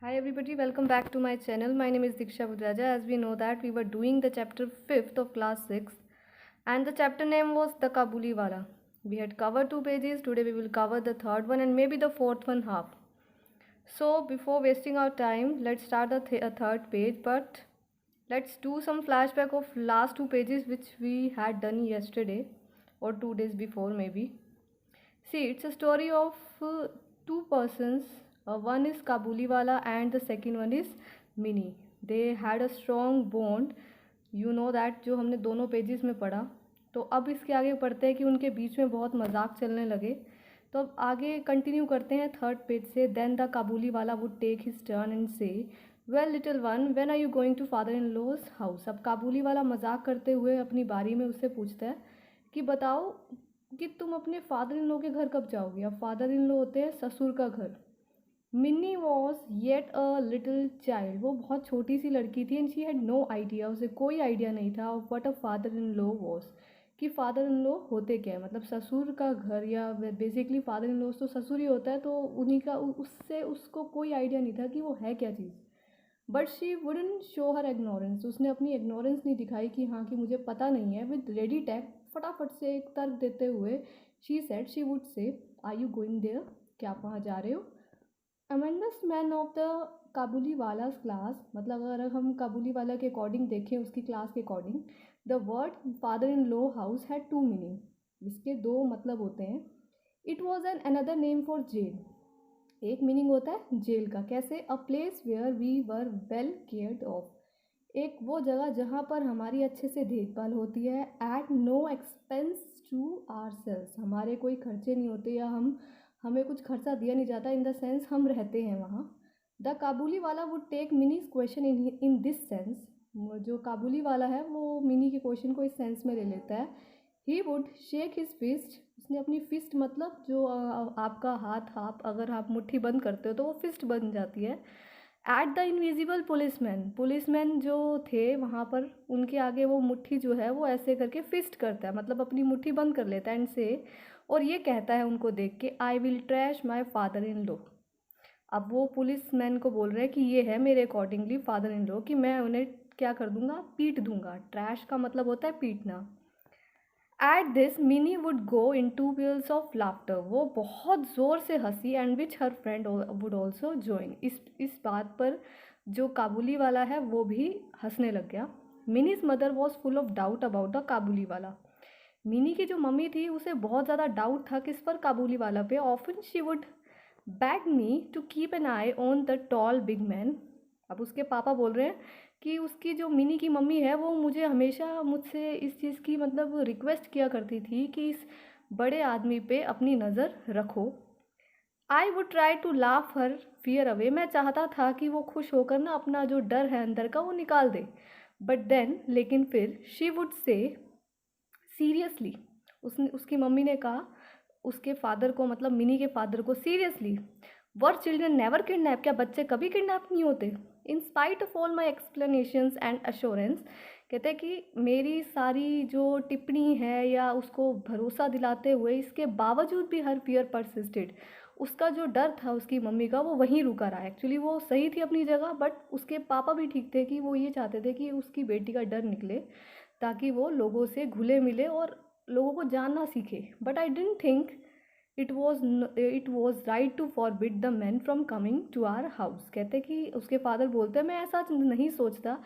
Hi everybody, welcome back to my channel. My name is Diksha Budraja. As we know that we were doing the chapter 5th of class 6 and the chapter name was The Kabuli Wala. We had covered 2 pages. Today we will cover the third one and maybe the fourth one half. So before wasting our time, let's start the third page, but let's do some flashback of last 2 pages which we had done yesterday or 2 days before maybe. See, it's a story of two persons. One is Kabuliwala and the second one is Minnie. They had a strong bond. You know that जो हमने दोनों pages में पढ़ा. तो अब इसके आगे पढ़ते हैं कि उनके बीच में बहुत मजाक चलने लगे. तो अब आगे कंटिन्यू करते हैं थर्ड पेज से. Then the Kabuliwala would take his turn and say, "Well, little one, when are you going to father-in-law's house?" अब काबुलीवाला मजाक करते हुए अपनी बारी में उससे पूछता है कि बताओ कि तुम अपने फादर इन लॉ के घर कब जाओगे. अब फादर इन लॉ होते हैं ससुर का घर. Mini was yet a little child. वो बहुत छोटी सी लड़की थी and she had no idea. उसे कोई आइडिया नहीं था of what a father in law was, कि फादर इन लॉ होते क्या है. मतलब ससुर का घर या बेसिकली फादर इन लॉ तो ससुर ही होता है. तो उन्हीं का उससे उसको कोई आइडिया नहीं था कि वो है क्या चीज़. But she wouldn't show her ignorance. उसने अपनी इग्नोरेंस नहीं दिखाई कि हाँ कि मुझे पता नहीं है. विद रेडी टैक, फटाफट से एक तर्क देते हुए she said, she would say, are you going there, क्या आप वहाँ जा रहे हो. Amongst man of the Kabuli walas class, मतलब अगर हम काबुली वाला के अकॉर्डिंग देखें, उसकी क्लास के according, the word father in law house had two meaning. इसके दो मतलब होते हैं. It was an another name for jail. एक मीनिंग होता है जेल का. कैसे? A place where we were well cared of. एक वो जगह जहाँ पर हमारी अच्छे से देखभाल होती है. At no expense to ourselves. हमारे कोई खर्चे नहीं होते या हमें कुछ खर्चा दिया नहीं जाता. इन द सेंस हम रहते हैं वहाँ. द काबुली वाला would take Mini's question in this sense. जो काबुली वाला है वो मिनी के क्वेश्चन को इस सेंस में ले लेता है. He would shake his fist. उसने अपनी फिस्ट, मतलब जो आपका हाथ, आप अगर आप मुट्ठी बंद करते हो तो वो फिस्ट बन जाती है. At the invisible policeman. Policeman जो थे वहाँ पर, उनके आगे वो मुट्ठी जो है वो ऐसे करके फिस्ट करता है, मतलब अपनी मुट्ठी बंद कर लेता है एंड से, और ये कहता है उनको देख के, I will trash my father in law. अब वो पुलिसमैन को बोल रहे हैं कि ये है मेरे अकॉर्डिंगली फादर इन लॉ, कि मैं उन्हें क्या कर दूंगा, पीट दूंगा. ट्रैश का मतलब होता है पीटना. At this Mini would go into peals of laughter. वो बहुत ज़ोर से हंसी and which her friend would also join. इस बात पर जो काबुली वाला है वो भी हंसने लग गया. Mini's mother was full of doubt about the काबुली वाला. मिनी की जो मम्मी थी उसे बहुत ज़्यादा डाउट था किस पर, काबुली वाला पे. Often she would beg me to keep an eye on the tall big man. अब उसके पापा बोल रहे हैं कि उसकी जो मिनी की मम्मी है वो मुझे हमेशा मुझसे इस चीज़ की मतलब रिक्वेस्ट किया करती थी कि इस बड़े आदमी पे अपनी नज़र रखो. I would try to laugh her fear away. मैं चाहता था कि वो खुश होकर ना अपना जो डर है अंदर का वो निकाल दे. बट देन, लेकिन फिर, शी वुड से, सीरियसली, उसकी मम्मी ने कहा उसके फादर को, मतलब मिनी के फादर को, seriously, were children never kidnap. क्या बच्चे कभी किडनैप नहीं होते. In spite of all my explanations and assurance. कहते हैं कि मेरी सारी जो टिप्पणी है या उसको भरोसा दिलाते हुए, इसके बावजूद भी हर फियर परसिस्टेड. उसका जो डर था उसकी मम्मी का वो वहीं रुका रहा. एक्चुअली वो सही थी अपनी जगह, बट उसके पापा भी ठीक थे कि वो ये चाहते थे कि उसकी बेटी का डर निकले ताकि वो लोगों से घुले मिले और लोगों को जानना सीखे. But I didn't think it was right to forbid the man from coming to our house. कहते कि उसके फादर बोलते हैं, मैं ऐसा नहीं सोचता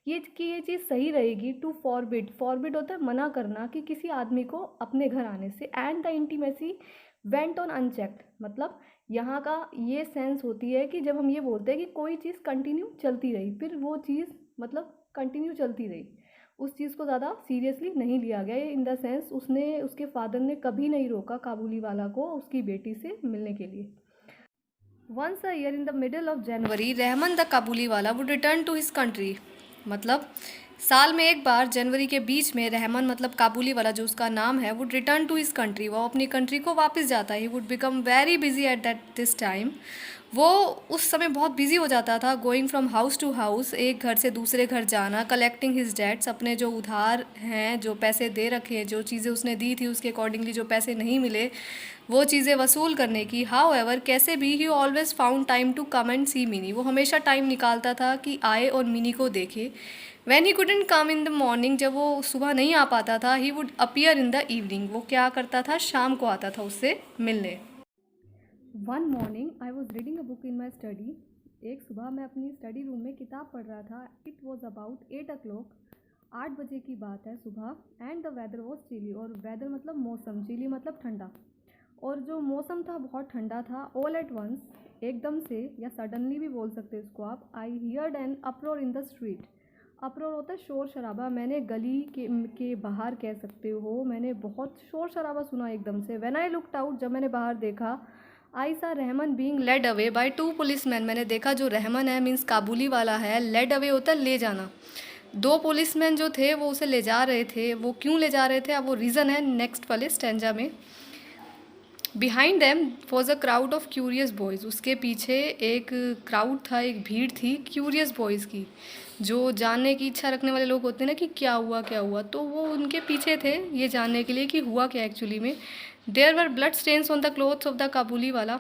ये चीज़ सही रहेगी. टू फॉरबिड, फॉरबिड होता है मना करना, कि किसी आदमी को अपने घर आने से. And the intimacy went on unchecked. मतलब यहाँ का ये सेंस होती है कि जब हम ये बोलते हैं कि कोई चीज़ कंटिन्यू चलती रही, फिर वो चीज़ मतलब कंटिन्यू चलती रही, उस चीज़ को ज़्यादा सीरियसली नहीं लिया गया. इन द सेंस उसके फादर ने कभी नहीं रोका काबुली वाला को उसकी बेटी से मिलने के लिए. Once a year in the middle of January, Rahman the काबुली वाला would return to his country. मतलब साल में एक बार जनवरी के बीच में रहमान, मतलब काबुली वाला जो उसका नाम है, would return to his country. वो अपनी कंट्री को वापस जाता है. He would become very busy at that this time. वो उस समय बहुत बिजी हो जाता था. Going from house to house, एक घर से दूसरे घर जाना. कलेक्टिंग हिज डेट्स, अपने जो उधार हैं, जो पैसे दे रखे हैं, जो चीज़ें उसने दी थी उसके अकॉर्डिंगली जो पैसे नहीं मिले वो चीज़ें वसूल करने की। हाउएवर कैसे भी he always found time to come and see Mini, वो हमेशा टाइम निकालता था कि आए और मिनी को देखे। When he couldn't come in the morning, जब वो सुबह नहीं आ पाता था, he would appear in the evening, वो क्या करता था, शाम को आता था उससे मिलने। One morning I was reading a book in my study, एक सुबह मैं अपनी स्टडी रूम में किताब पढ़ रहा था। इट वॉज अबाउट 8 o'clock, 8 बजे की बात है सुबह। And the weather was chilly, और वेदर मतलब मौसम, चिली मतलब ठंडा, और जो मौसम था बहुत ठंडा था। ऑल एट वंस, एकदम से या सडनली भी बोल सकते हैं इसको आप, I heard an uproar in the street. Uproar होता है शोर शराबा, मैंने गली के बाहर कह सकते हो, मैंने बहुत शोर शराबा सुना एकदम से। व्हेन आई लुक्ड आउट, जब मैंने बाहर देखा, I saw Rahman being led away by 2 policeman, मैंने देखा जो रहमान है मीन्स काबुली वाला है, लेड अवे होता है ले जाना। 2 पुलिसमैन जो थे वो उसे ले जा रहे थे। वो क्यों ले जा रहे थे, अब वो रीज़न है नेक्स्ट वाले स्टैंजा में। Behind them was a crowd of curious boys, उसके पीछे एक क्राउड था, एक भीड़ थी क्यूरियस बॉयज़ की, जो जानने की इच्छा रखने वाले लोग होते हैं ना कि क्या हुआ, तो वो उनके पीछे थे ये जानने के लिए कि हुआ क्या एक्चुअली में। There were blood stains on the clothes of the kabuli wala,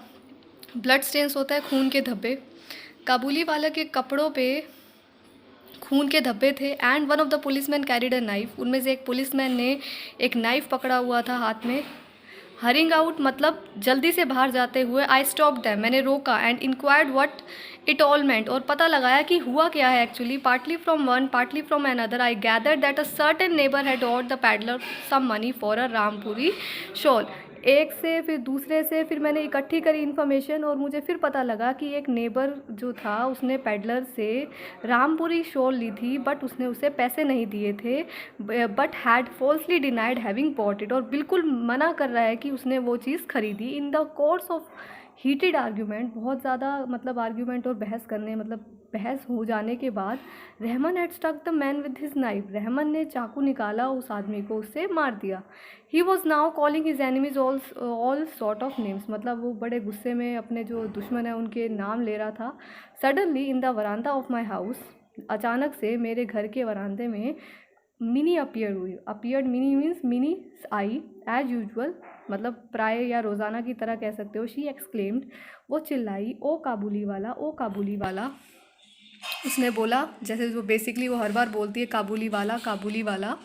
blood stains होता है खून के धब्बे, काबुली वाला के कपड़ों पे खून के धब्बे थे। And one of the policeman carried a knife, उनमें से एक पुलिसमैन ने एक नाइफ पकड़ा हुआ था हाथ में। हरिंग आउट मतलब जल्दी से बाहर जाते हुए, आई स्टॉप दैम, मैंने रोका। And inquired what it all meant, और पता लगाया कि हुआ क्या है actually. Partly from one, partly from another, I gathered that a certain neighbour had owed the pedlar some money for a Rampuri shawl. एक से फिर दूसरे से फिर मैंने इकट्ठी करी इन्फॉर्मेशन, और मुझे फिर पता लगा कि एक नेबर जो था उसने पैडलर से रामपुरी शॉल ली थी, बट उसने उसे पैसे नहीं दिए थे, but had falsely denied having bought it, और बिल्कुल मना कर रहा है कि उसने वो चीज़ खरीदी। In the course of heated argument, बहुत ज़्यादा मतलब आर्ग्यूमेंट और बहस करने मतलब बहस हो जाने के बाद, Rahman had struck the man with his knife, Rahman ने चाकू निकाला, उस आदमी को उससे मार दिया। He was now calling his enemies all sort of names, मतलब वो बड़े गुस्से में अपने जो दुश्मन है उनके नाम ले रहा था। Suddenly in the veranda of my house, अचानक से मेरे घर के वरांदे में मिनी अपीयर हुई। अपीयर्ड मिनी मीन्स मिनी आई, एज यूजुअल मतलब प्राय या रोज़ाना की तरह कह सकते हो। शी एक्सक्लेम्ड, वो चिल्लाई, ओ काबुली वाला, ओ काबुली वाला। उसने बोला, जैसे वो बेसिकली वो हर बार बोलती है काबुली वाला, काबुली वाला।